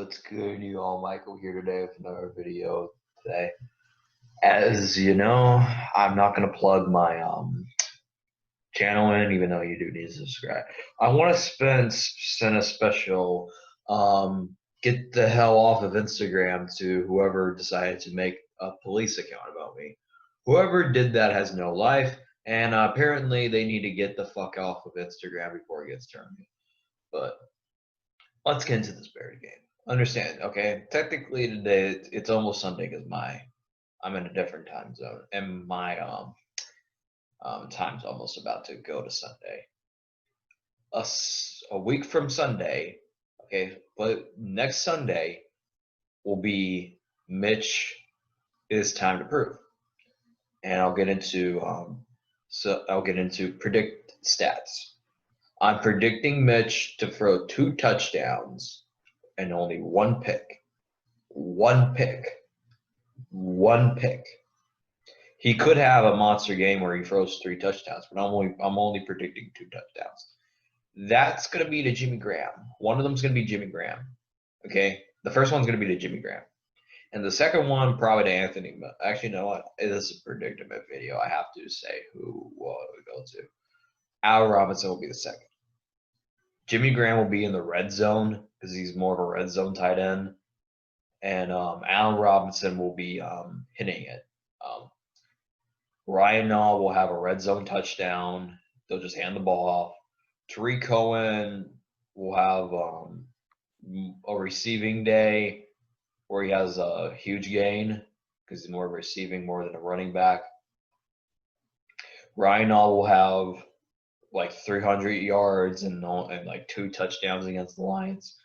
What's good, you all? Michael here today with another video today. As you know, I'm not gonna plug my channel in, even though you do need to subscribe. I want to send a special get the hell off of Instagram to whoever decided to make a police account about me. Whoever did that has no life, and apparently they need to get the fuck off of Instagram before it gets terminated. But let's get into this Bears game. Understand, okay? Technically today it's almost Sunday because I'm in a different time zone, and my time's almost about to go to Sunday. A week from Sunday, okay, but next Sunday will be Mitch is time to prove, and I'll get into predict stats. I'm predicting Mitch to throw 2 touchdowns and only 1 pick. One pick. He could have a monster game where he throws 3 touchdowns, but I'm only predicting 2 touchdowns. That's gonna be to Jimmy Graham. One of them's gonna be Jimmy Graham. Okay, the first one's gonna be to Jimmy Graham, and the second one probably to Anthony. Actually, no, what? This is a predicament video. I have to say who we go to. Al Robinson will be the second. Jimmy Graham will be in the red zone because he's more of a red zone tight end, and Allen Robinson will be hitting it. Ryan Nall will have a red zone touchdown. They'll just hand the ball off. Tariq Cohen will have a receiving day where he has a huge gain because he's more receiving more than a running back. Ryan Nall will have like 300 yards and like 2 touchdowns against the Lions.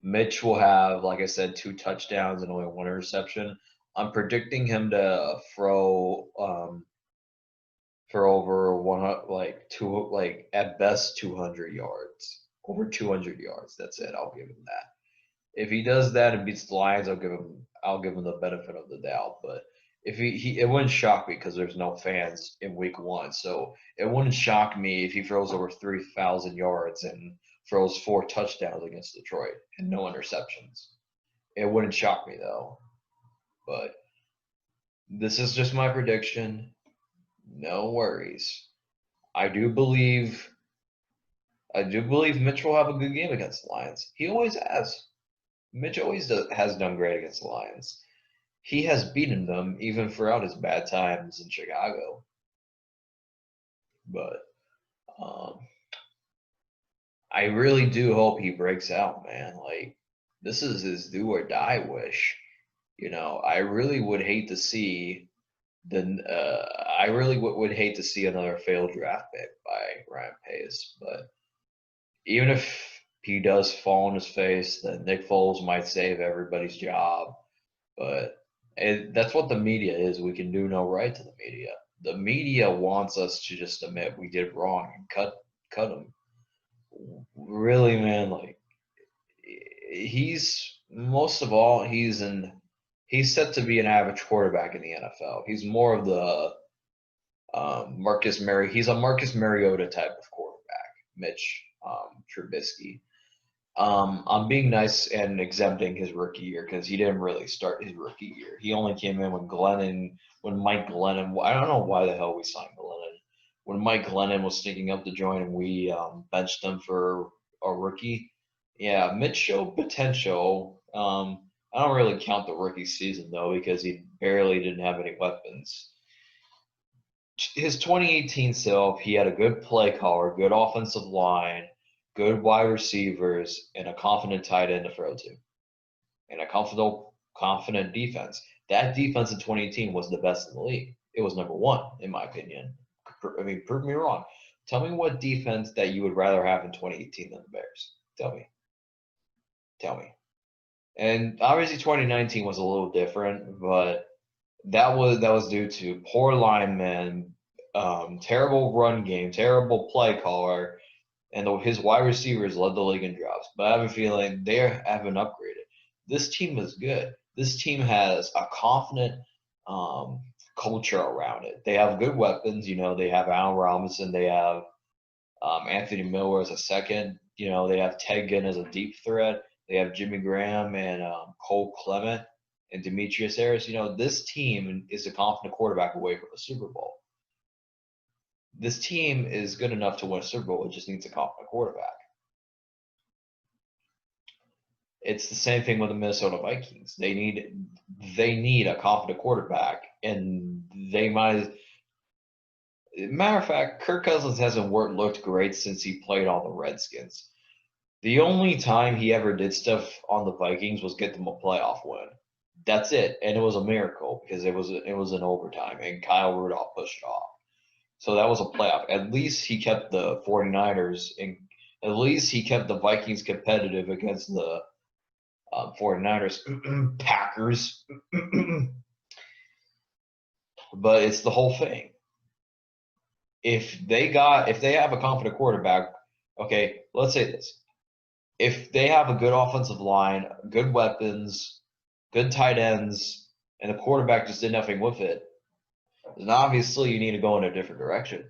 Mitch will have, like I said, 2 touchdowns and only 1 interception. I'm predicting him to throw for over 100, like at best 200 yards, over 200 yards. That's it. I'll give him that. If he does that and beats the Lions, I'll give him the benefit of the doubt. But if it wouldn't shock me because there's no fans in week 1, so it wouldn't shock me if he throws over 3,000 yards and throws 4 touchdowns against Detroit and no interceptions. It wouldn't shock me though. But this is just my prediction. No worries. I do believe Mitch will have a good game against the Lions. He always has. Mitch has done great against the Lions. He has beaten them even throughout his bad times in Chicago. But I really do hope he breaks out, man. Like, this is his do or die wish. You know, I really would hate to see would hate to see another failed draft pick by Ryan Pace. But even if he does fall on his face, then Nick Foles might save everybody's job. But that's what the media is. We can do no right to the media. The media wants us to just admit we did wrong and cut him. Really, man, like he's set to be an average quarterback in the NFL. He's more of the He's a Marcus Mariota type of quarterback, Mitch Trubisky. I'm being nice and exempting his rookie year because he didn't really start his rookie year. He only came in when Mike Glennon. I don't know why the hell we signed Glennon. When Mike Glennon was sneaking up the joint and we benched him for a rookie. Yeah, Mitch showed potential. I don't really count the rookie season though because he barely didn't have any weapons. His 2018 self, he had a good play caller, good offensive line, good wide receivers, and a confident tight end to throw to, and a confident defense. That defense in 2018 was the best in the league. It was number 1, in my opinion. I mean, prove me wrong. Tell me what defense that you would rather have in 2018 than the Bears. Tell me. And obviously 2019 was a little different, but that was due to poor linemen, terrible run game, terrible play caller, and his wide receivers led the league in drops. But I have a feeling they haven't upgraded. This team is good. This team has a confident culture around it. They have good weapons. You know, they have Allen Robinson. They have Anthony Miller as a second. You know, they have Ted Ginn as a deep threat. They have Jimmy Graham and Cole Clement and Demetrius Harris. This team is a confident quarterback away from a Super Bowl. This team is good enough to win a Super Bowl. It just needs a confident quarterback. It's the same thing with the Minnesota Vikings. They need a confident quarterback, and they might. Matter of fact, Kirk Cousins hasn't looked great since he played on the Redskins. The only time he ever did stuff on the Vikings was get them a playoff win. That's it, and it was a miracle because it was an overtime, and Kyle Rudolph pushed it off. So that was a playoff. At least he kept the 49ers, and at least he kept the Vikings competitive against the 49ers, Packers. But it's the whole thing. If they have a confident quarterback, okay, let's say this. If they have a good offensive line, good weapons, good tight ends, and the quarterback just did nothing with it, then obviously you need to go in a different direction.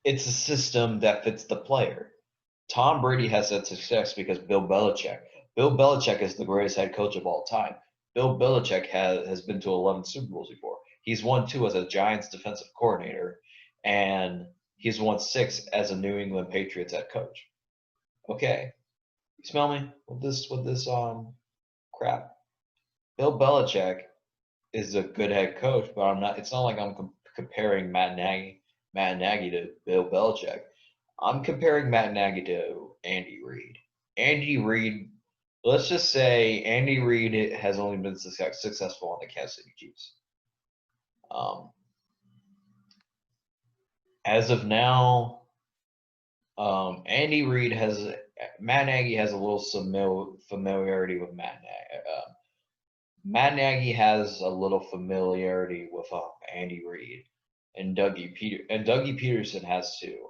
It's a system that fits the player. Tom Brady has had success because Bill Belichick is the greatest head coach of all time. Bill Belichick has been to 11 Super Bowls before. He's won 2 as a Giants defensive coordinator, and he's won 6 as a New England Patriots head coach. Okay, you smell me with this crap? Bill Belichick is a good head coach, but I'm not. It's not like I'm comparing Matt Nagy to Bill Belichick. I'm comparing Matt Nagy to Andy Reid. Andy Reid. Let's just say Andy Reid has only been successful on the Kansas City Chiefs. As of now, Matt Nagy has a little familiarity with Matt Nagy. Matt Nagy has a little familiarity with Andy Reid and Dougie Peterson has too.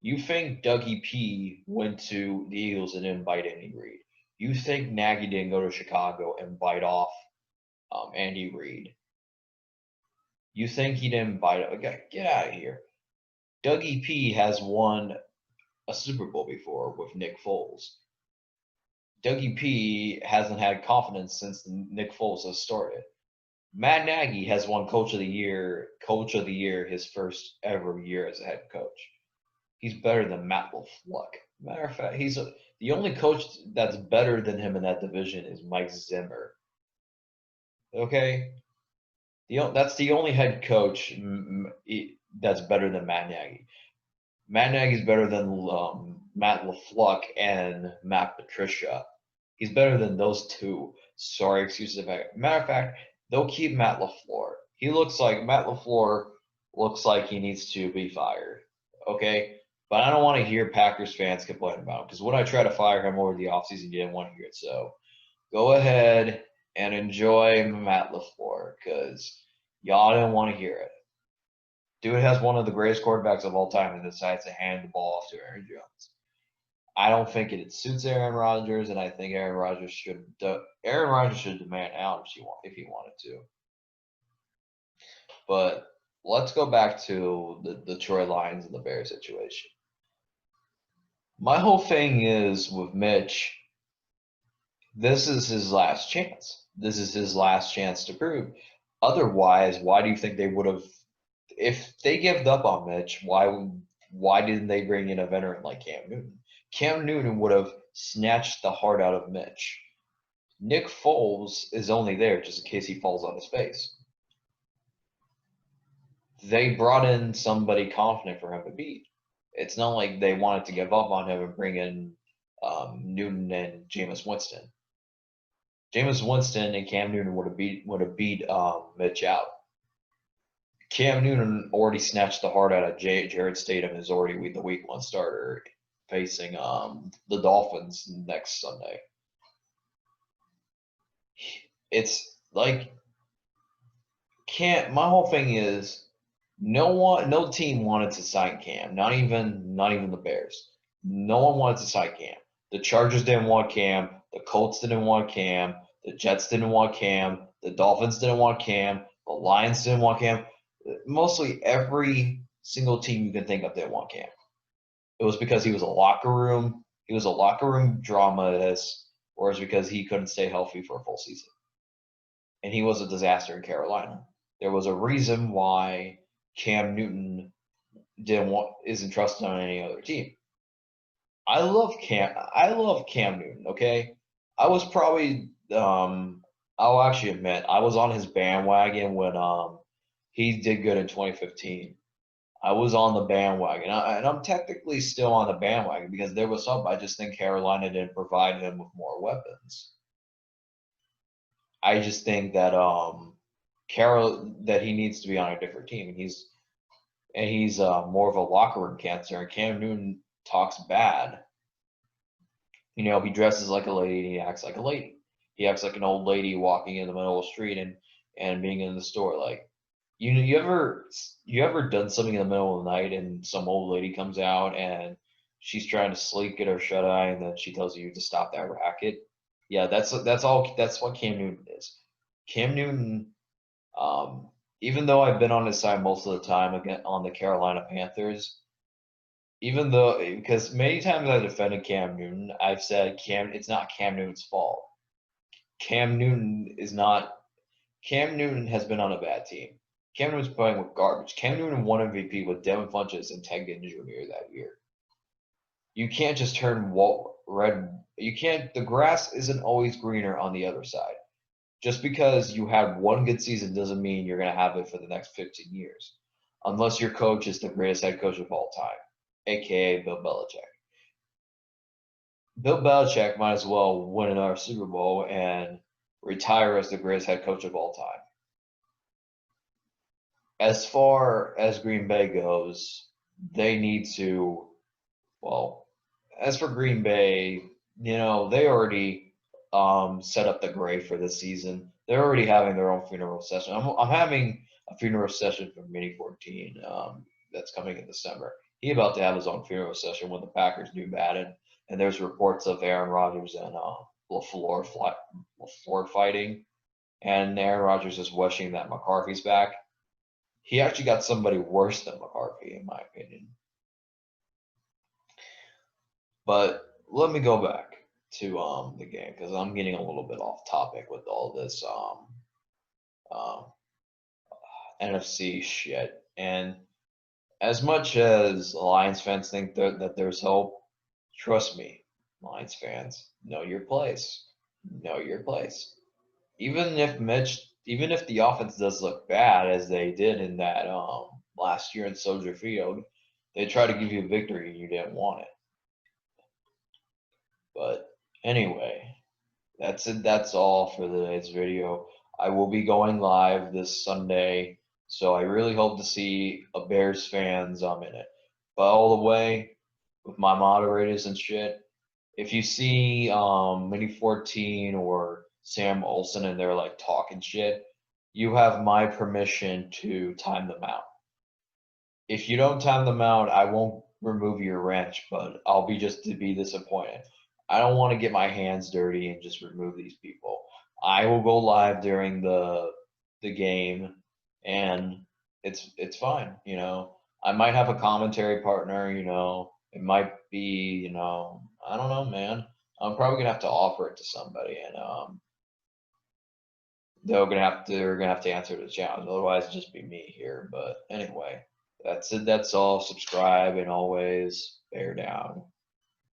You think Dougie P went to the Eagles and didn't bite Andy Reid? You think Nagy didn't go to Chicago and bite off Andy Reid? You think he didn't bite? Okay, get out of here. Dougie P has won a Super Bowl before with Nick Foles. Dougie P hasn't had confidence since Nick Foles has started. Matt Nagy has won Coach of the Year his first ever year as a head coach. He's better than Matt LaFleur. Matter of fact, the only coach that's better than him in that division is Mike Zimmer. Okay? That's the only head coach that's better than Matt Nagy. Matt Nagy's better than Matt LaFleur and Matt Patricia. He's better than those two. Sorry, excuses. Matter of fact, they'll keep Matt LaFleur. Matt LaFleur looks like he needs to be fired. Okay? But I don't want to hear Packers fans complain about him because when I tried to fire him over the offseason, you didn't want to hear it. So go ahead and enjoy Matt LaFleur because y'all didn't want to hear it. Dude has one of the greatest quarterbacks of all time and decides to hand the ball off to Aaron Jones. I don't think it suits Aaron Rodgers, and I think Aaron Rodgers should demand out if he wanted to. But let's go back to the Detroit Lions and the Bears situation. My whole thing is with Mitch, this is his last chance. This is his last chance to prove. Otherwise, why do you think they would have? If they gave up on Mitch, why didn't they bring in a veteran like Cam Newton? Cam Newton would have snatched the heart out of Mitch. Nick Foles is only there just in case he falls on his face. They brought in somebody confident for him to beat. It's not like they wanted to give up on him and bring in Newton and Jameis Winston. Jameis Winston and Cam Newton would have beat Mitch out. Cam Newton already snatched the heart out of Jared Stidham, is already the week 1 starter facing the Dolphins next Sunday. It's like my whole thing is no team wanted to sign Cam, not even the Bears. No one wanted to sign Cam. The Chargers didn't want Cam. The Colts didn't want Cam. The Jets didn't want Cam. The Dolphins didn't want Cam. The Lions didn't want Cam. Mostly every single team you can think of didn't want Cam. it was because he was a locker room dramatist, or is because he couldn't stay healthy for a full season. And he was a disaster in Carolina. There was a reason why Cam Newton isn't trusted on any other team. I love Cam Newton, okay? I was probably I'll actually admit I was on his bandwagon when he did good in 2015. I was on the bandwagon, and I'm technically still on the bandwagon because there was some. I just think Carolina didn't provide him with more weapons. I just think that that he needs to be on a different team, and he's more of a locker room cancer. And Cam Newton talks bad. You know, he dresses like a lady and he acts like a lady. He acts like an old lady walking in the middle of the street and being in the store. Like, you ever done something in the middle of the night and some old lady comes out and she's trying to sleep, get her shut eye, and then she tells you to stop that racket? Yeah, that's what Cam Newton is. Cam Newton, even though I've been on his side most of the time again on the Carolina Panthers, even though because many times I defended Cam Newton, I've said it's not Cam Newton's fault. Cam Newton is not. Cam Newton has been on a bad team. Cam Newton's playing with garbage. Cam Newton won MVP with Devin Funchess and Ted Ginn Jr. that year. You can't just turn red. You can't. The grass isn't always greener on the other side. Just because you had one good season doesn't mean you're going to have it for the next 15 years, unless your coach is the greatest head coach of all time, aka Bill Belichick. Bill Belichick might as well win another Super Bowl and retire as the greatest head coach of all time. As far as Green Bay goes, they need to, well, as for Green Bay, you know, they already set up the grave for this season. They're already having their own funeral session. I'm having a funeral session for Mini 14 that's coming in December. He's about to have his own funeral session when the Packers do bad, and there's reports of Aaron Rodgers and LaFleur fighting, and Aaron Rodgers is wishing that McCarthy's back. He actually got somebody worse than McCarthy, in my opinion. But let me go back to the game because I'm getting a little bit off topic with all this NFC shit. And as much as Lions fans think that there's hope, trust me, Lions fans, know your place. Know your place. Even if the offense does look bad as they did in that last year in Soldier Field, they try to give you a victory and you didn't want it. But anyway, that's it. That's all for today's video. I will be going live this Sunday, so I really hope to see a Bears fans in it. But all the way with my moderators and shit, if you see Mini 14 or Sam Olsen and they're like talking shit, you have my permission to time them out. If you don't time them out, I won't remove your wrench, but I'll be disappointed. I don't want to get my hands dirty and just remove these people. I will go live during the game, and it's fine. You know, I might have a commentary partner. You know, it might be. You know, I don't know, man. I'm probably gonna have to offer it to somebody, and they're gonna have to answer the challenge. Otherwise, it'll just be me here. But anyway, that's it. That's all. Subscribe and always bear down.